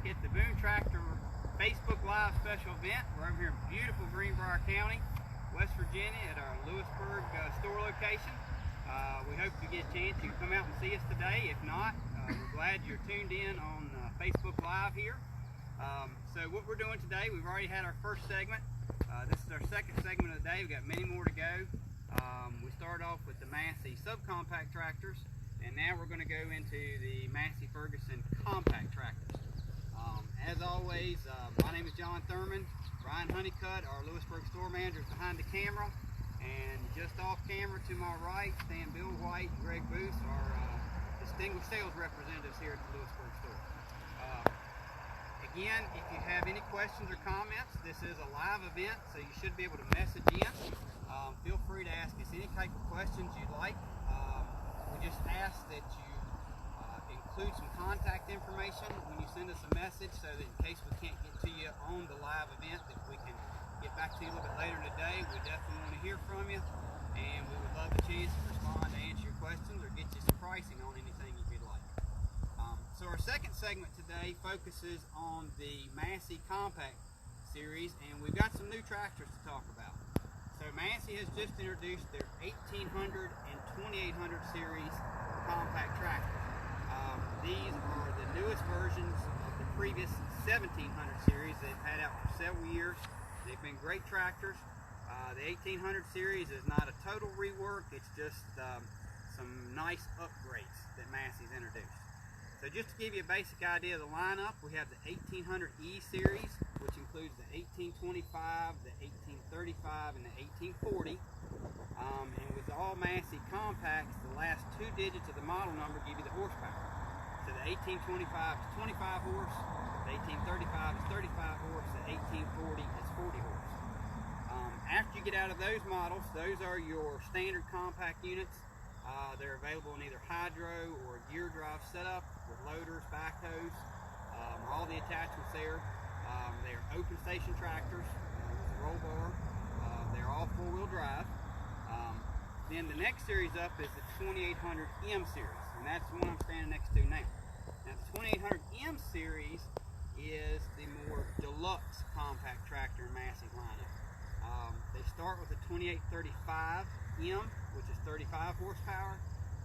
at the Boone Tractor Facebook Live special event. We're over here in beautiful Greenbrier County, West Virginia at our Lewisburg store location. We hope you get a chance. You can come out and see us today. If not, we're glad you're tuned in on Facebook Live here. So what we're doing today, we've already had our first segment. This is our second segment of the day. We've got many more to go. We started off with the Massey subcompact tractors, and now we're going to go into the Massey Ferguson compact tractors. As always, my name is John Thurman. Ryan Honeycutt, our Lewisburg store manager, is behind the camera, and just off camera to my right stand Bill White and Greg Booth, our distinguished sales representatives here at the Lewisburg store. Again, if you have any questions or comments, this is a live event, so you should be able to message in. Feel free to ask us any type of questions you'd like. We just ask that you include some contact information when you send us a message, so that in case we can't get to you on the live event, that we can get back to you a little bit later today. We definitely want to hear from you, and we would love the chance to respond to answer your questions or get you some pricing on anything if you'd like. So our second segment today focuses on the Massey Compact series, and we've got some new tractors to talk about. So Massey has just introduced their 1800 and 2800 series compact tractors. These are the newest versions of the previous 1700 series they've had out for several years. They've been great tractors. The 1800 series is not a total rework, it's just some nice upgrades that Massey's introduced. So just to give you a basic idea of the lineup, we have the 1800E series, which includes the 1825, the 1835, and the 1840. And with all Massey compacts, the last two digits of the model number give you the horsepower. So the 1825 is 25 horse, the 1835 is 35 horse, the 1840 is 40 horse. After you get out of those models, those are your standard compact units. They're available in either hydro or gear drive setup with loaders, backhoes, all the attachments there. They are open station tractors with a roll bar. They're all four-wheel drive. Then the next series up is the 2800M series, and that's the one I'm standing next to now. Now the 2800M series is the more deluxe compact tractor in Massey's lineup. They start with a 2835M, which is 35 horsepower.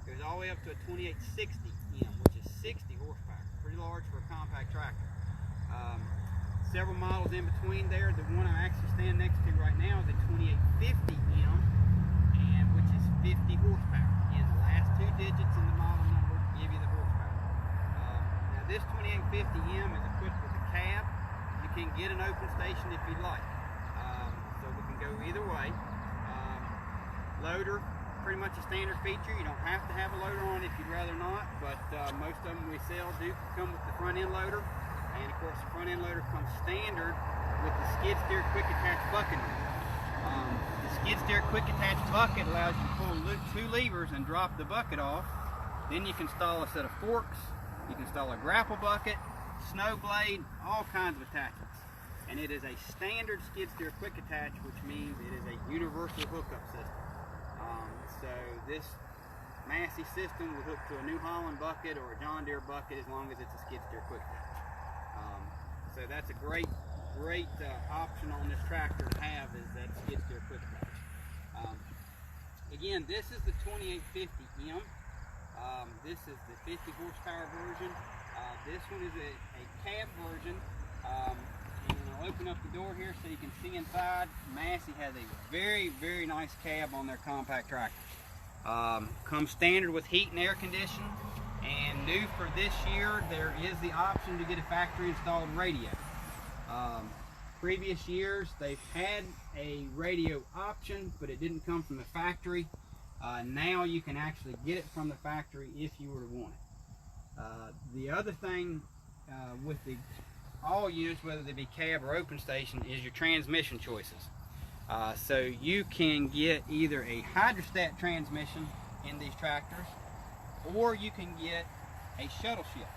Goes all the way up to a 2860M, which is 60 horsepower. Pretty large for a compact tractor. Several models in between there. The one I'm actually standing next to right now is a 2850M, and which is 50 horsepower. Again, the last two digits in the model number give you the horsepower. Now this 2850M is equipped with a cab. You can get an open station if you'd like. So we can go either way. Loader, pretty much a standard feature. You don't have to have a loader on if you'd rather not, but most of them we sell do come with the front end loader. And of course the front end loader comes standard with the skid steer quick attach bucket. The skid steer quick attach bucket allows you to pull two levers and drop the bucket off. Then you can install a set of forks, you can install a grapple bucket, snow blade, all kinds of attachments. And it is a standard skid steer quick attach, which means it is a universal hookup system. So this Massey system will hook to a New Holland bucket or a John Deere bucket as long as it's a skid steer quick attach. So that's a great option on this tractor to have, is that skid steer quick attach. Again, this is the 2850M. This is the 50 horsepower version. This one is a cab version. And I'll open up the door here so you can see inside. Massey has a very, very nice cab on their compact tractors. Comes standard with heat and air conditioning, and new for this year there is the option to get a factory installed radio. Previous years they've had a radio option, but it didn't come from the factory. Now you can actually get it from the factory if you were to want it. The other thing with all units, whether they be cab or open station, is your transmission choices. So you can get either a hydrostat transmission in these tractors, or you can get a shuttle shift.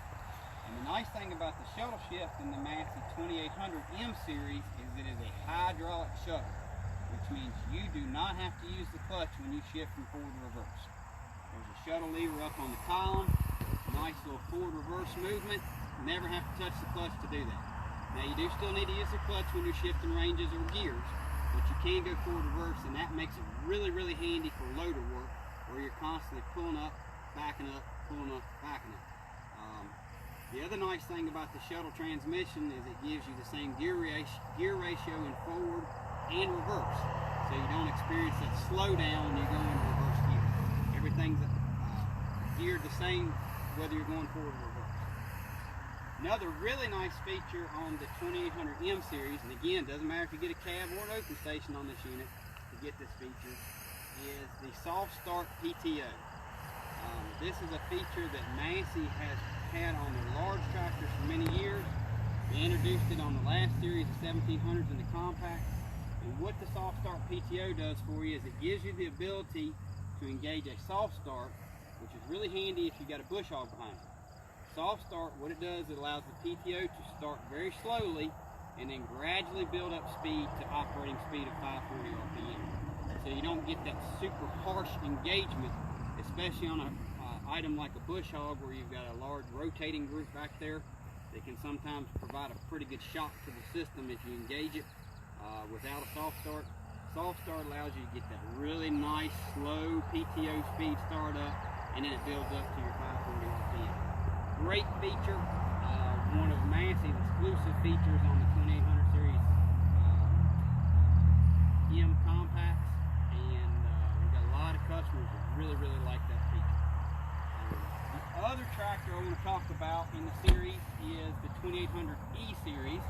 And the nice thing about the shuttle shift in the Massey 2800M series is it is a hydraulic shuttle, which means you do not have to use the clutch when you shift from forward to reverse. There's a shuttle lever up on the column, nice little forward reverse movement. never have to touch the clutch to do that. Now you do still need to use the clutch when you're shifting ranges or gears, but you can go forward reverse, and that makes it really, really handy for loader work where you're constantly pulling up, backing up, pulling up, backing up. The other nice thing about the shuttle transmission is it gives you the same gear ratio in forward and reverse, so you don't experience that slowdown when you go into reverse gear. Everything's geared the same whether you're going forward or reverse. Another really nice feature on the 2800M series, and again, doesn't matter if you get a cab or an open station on this unit to get this feature, is the Soft Start Pto. This is a feature that Massey has had on their large tractors for many years. They introduced it on the last series of 1700s in the compact. And what the Soft Start PTO does for you is it gives you the ability to engage a soft start, which is really handy if you've got a bush hog behind you. Soft start, what it does, it allows the PTO to start very slowly and then gradually build up speed to operating speed of 540 RPM. So you don't get that super harsh engagement, especially on an item like a bush hog where you've got a large rotating group back there that can sometimes provide a pretty good shock to the system if you engage it without a soft start. Soft start allows you to get that really nice slow PTO speed start up, and then it builds up to your 540 RPM. Great feature, one of Massey's exclusive features on the 2800 series M compacts, and we've got a lot of customers that really, really like that feature. The other tractor I want to talk about in the series is the 2800E series.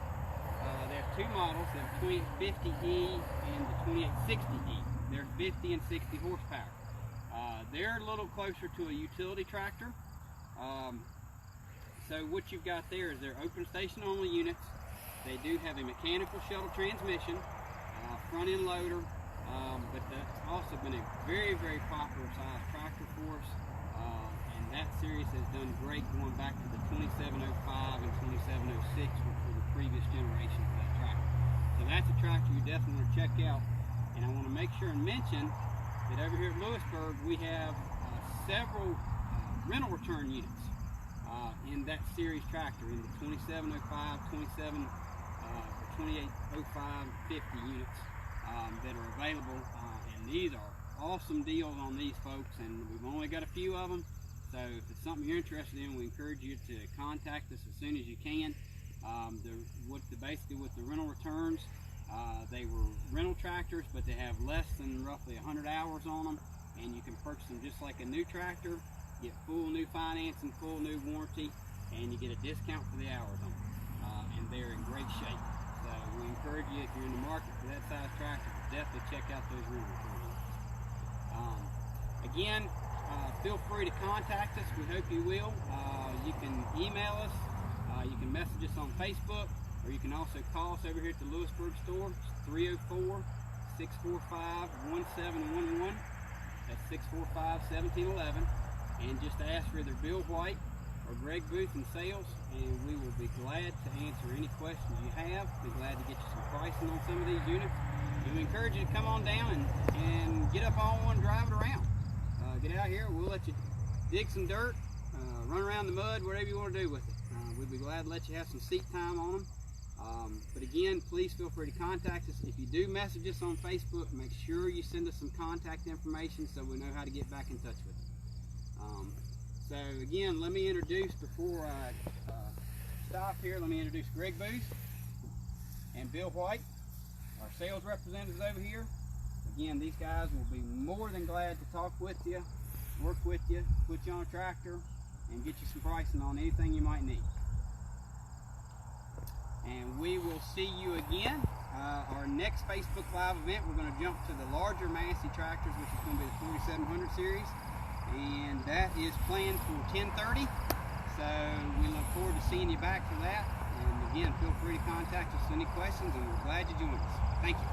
They have two models, the 2850E and the 2860E. They're 50 and 60 horsepower. They're a little closer to a utility tractor. So what you've got there is they're open station only units. They do have a mechanical shuttle transmission, front end loader, but that's also been a very, very popular size tractor for us. And that series has done great going back to the 2705 and 2706, which were the previous generation of that tractor. So that's a tractor you definitely want to check out. And I want to make sure and mention that over here at Lewisburg, we have several rental return units in that series tractor, in the 2705, 2805, 50 units that are available. And these are awesome deals on these folks, and we've only got a few of them. So if it's something you're interested in, we encourage you to contact us as soon as you can. Basically with the rental returns, they were rental tractors, but they have less than roughly 100 hours on them, and you can purchase them just like a new tractor, get full new financing, full new warranty, and you get a discount for the hours on them. And they're in great shape. So we encourage you, if you're in the market for that size tractor, definitely check out those rental returns. Again, feel free to contact us. We hope you will. You can email us, you can message us on Facebook, or you can also call us over here at the Lewisburg store. It's 304-645-1711. That's 645-1711. And just ask for either Bill White or Greg Booth in sales, and we will be glad to answer any questions you have. Be glad to get you some pricing on some of these units. And we encourage you to come on down and get up on one and drive it around. Get out here, we'll let you dig some dirt, run around the mud, whatever you want to do with it. We'd be glad to let you have some seat time on them. But again, please feel free to contact us. If you do message us on Facebook, make sure you send us some contact information so we know how to get back in touch with you. So again, let me introduce, before I stop here, let me introduce Greg Booth and Bill White, our sales representatives over here. Again, these guys will be more than glad to talk with you, work with you, put you on a tractor, and get you some pricing on anything you might need. And we will see you again. Our next Facebook Live event, we're going to jump to the larger Massey tractors, which is going to be the 4700 series. And that is planned for 10:30. So we look forward to seeing you back for that. And again, feel free to contact us with any questions, and we're glad you joined us. Thank you.